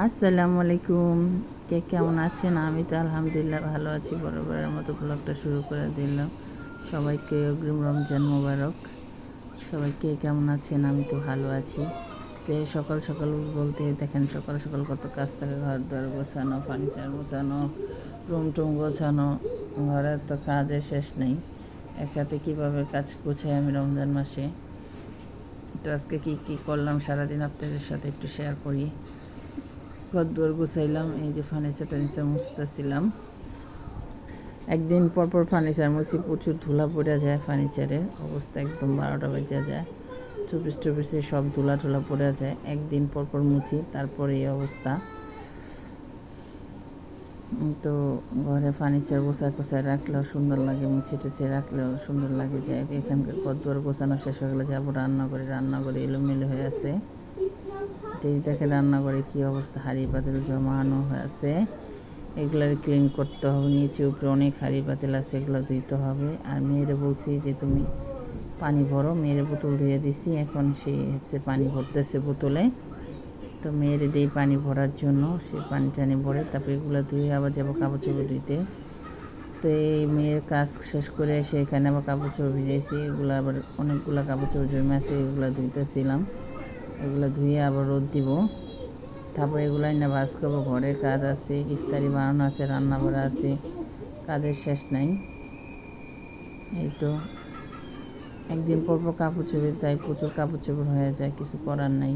আসসালামু আলাইকুম। কে কেমন আছেন? আমি তো আলহামদুলিল্লাহ ভালো আছি। বরাবরের মতো ব্লগটা শুরু করে দিলাম। সবাইকে অগ্রিম রমজান মোবারক। সবাইকে কেমন আছেন? আমি তো ভালো আছি। যে সকাল সকাল বলতে দেখেন সকাল সকাল কত কাজ থাকে, ঘর দুয়ার গোছানো, ফার্নিচার গোছানো, রুম টুম গোছানো, ঘরের তো কাজের শেষ নেই। এক হাতে কীভাবে কাজ গোছাই আমি রমজান মাসে। তো আজকে কী করলাম সারাদিন আপনাদের সাথে একটু শেয়ার করি। ঘর দুয়ার গুছাইলাম, এই যে ফার্নিচার টার্নিচার মুছতেছিলাম। একদিন পরপর ফার্নিচার মুছি, প্রচুর ধুলা পড়ে যায়, ফার্নিচারের অবস্থা একদম 12টা বেজে যায়। চব্বিশ টব্বিশে সব ধুলা টুলা পড়ে যায়, একদিন পরপর মুছি, তারপরে এই অবস্থা। তো ঘরে ফার্নিচার গোছায় রাখলেও সুন্দর লাগে, মুছে টুছে রাখলেও সুন্দর লাগে। যে এখানকার ঘর দুয়ার গোছানো শেষ হয়ে গেলে যাবো রান্নাঘরে এলোমেলো হয়ে আছে। তো এই দেখে রান্নাঘরে কী অবস্থা, হাঁড়ি পাতিল জমানো হয়ে আছে, এগুলো ক্লিন করতে হবে। নিচে উপরে অনেক হাঁড়ি পাতিল আছে, এগুলো ধুইতে হবে। আর মেয়েরে বলছি যে তুমি পানি ভরো, মেয়েরে বোতল ধুয়ে দিছি, এখন সে হচ্ছে পানি ভরতেছে বোতলে। তো মেয়েরে দিই পানি ভরার জন্য, সে পানি টানি ভরে তারপরে এগুলো ধুয়ে আবার যাবো কাপড় চোপড় ধুইতে। তো এই মেয়ের কাজ শেষ করে এসে এখানে আবার কাপড় চোপড় ভিজাইছি, এগুলো আবার অনেকগুলো কাপড় চোপড় জমে আছে, এগুলো ধুইতেছিলাম। এগুলো ধুয়ে আবার রোদ দিব, তারপরে এগুলাই না ভাজ করবো। ঘরের কাজ আছে, ইফতারি বানানো আছে, রান্না করা আছে, কাজের শেষ নাই। এই তো একদিন পরপর কাপড় চোপড়, তাই প্রচুর কাপড় চোপড় হয়ে যায়, কিছু করার নাই।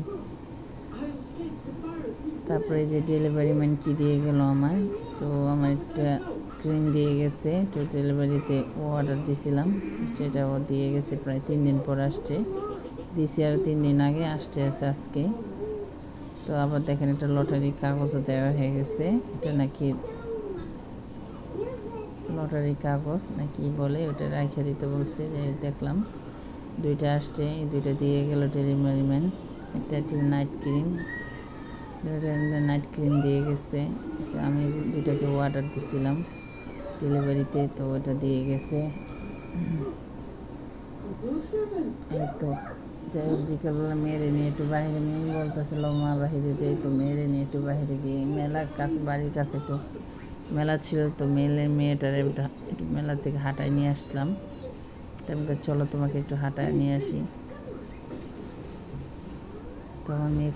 তারপরে যে ডেলিভারি ম্যান কী দিয়ে গেল আমার, তো আমার একটা ক্রিম দিয়ে গেছে। তো ডেলিভারিতে অর্ডার দিয়েছিলাম, সেটাও দিয়ে গেছে, প্রায় 3 দিন পর আসছে। দিয়েছি আর 3 দিন আগে, আসছে আজকে। তো আবার দেখেন একটা লটারির কাগজও দেওয়া হয়ে গেছে, এটা নাকি লটারি কাগজ নাকি বলে, ওটা রাখে দিতে বলছে। যে দেখলাম 2টা আসছে, এই 2টা দিয়ে গেল ডেলিভারি ম্যান। একটা নাইট ক্রিম, 2টা নাইট ক্রিম দিয়ে গেছে। আমি 2টাকে অর্ডার দিছিলাম ডেলিভারিতে, তো ওটা দিয়ে গেছে। এই তো যাই হোক, বিকেলবেলা মেয়েরে নিয়ে একটু বাইরে, মেয়ে বলতেছিল মা বাহিরে যাই, তো মেয়েরে নিয়ে একটু বাইরে গিয়ে মেলার কাছে, বাড়ির কাছে একটু মেলা ছিল, তো মেয়েটারে একটু মেলা থেকে হাঁটায় নিয়ে আসলাম। তেমনি চলো তোমাকে একটু হাঁটায় নিয়ে আসি। তো আমার মেয়ে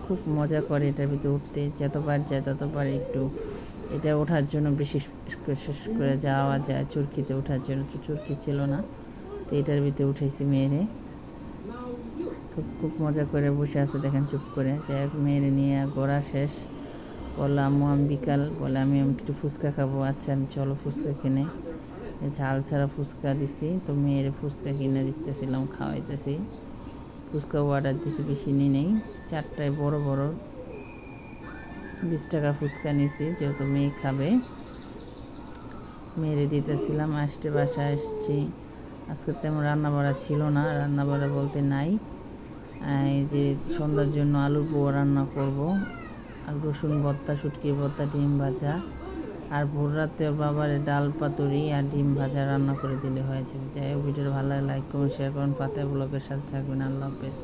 খুব মজা করে এটার ভিতরে উঠতে, যতবার যায় ততবার একটু এটা ওঠার জন্য বেশি শেষ করে যাওয়া যায়, চুরকিতে ওঠার জন্য। তো চুরকি ছিল না, তো এটার ভিতরে উঠেছি মেয়েরে। খুব মজা করে বসে আছে, দেখেন চুপ করে। যাই হোক, মেয়েরে নিয়ে ঘোরা শেষ। বললাম আম্মু আমি বিকাল, বলে আমি একটু ফুচকা খাবো। আচ্ছা আমি চলো ফুচকা কিনে, ঝাল ছাড়া ফুচকা দিছি। তো মেয়ের ফুচকা কিনে দিতেছিলাম, খাওয়াইতেছি। ফুচকা অর্ডার দিছি, বেশি নিই নেই, 4টায় বড় বড় 20 টাকার ফুচকা নিছি, যেহেতু মেয়ে খাবে। মেয়েরে দিতেছিলাম। আসতে বাসায় এসেছি। আজকে তেমন রান্নাবাড়া ছিল না, রান্নাবাড়া বলতে নাই। এই যে সন্ধ্যার জন্য আলুর পোয়া রান্না করব, আর রসুন ভর্তা, শুটকি ভর্তা, ডিম ভাজা, আর ভোর রাতে বাবার ডাল পাতুরি আর ডিম ভাজা রান্না করে দিলে হয়েছে। যাই হোক, ভিডিওটা ভালো লাগে লাইক করুন, শেয়ার করুন, পাতা ব্লগের সাথে থাকবেন। আল্লাহ হাফেজ।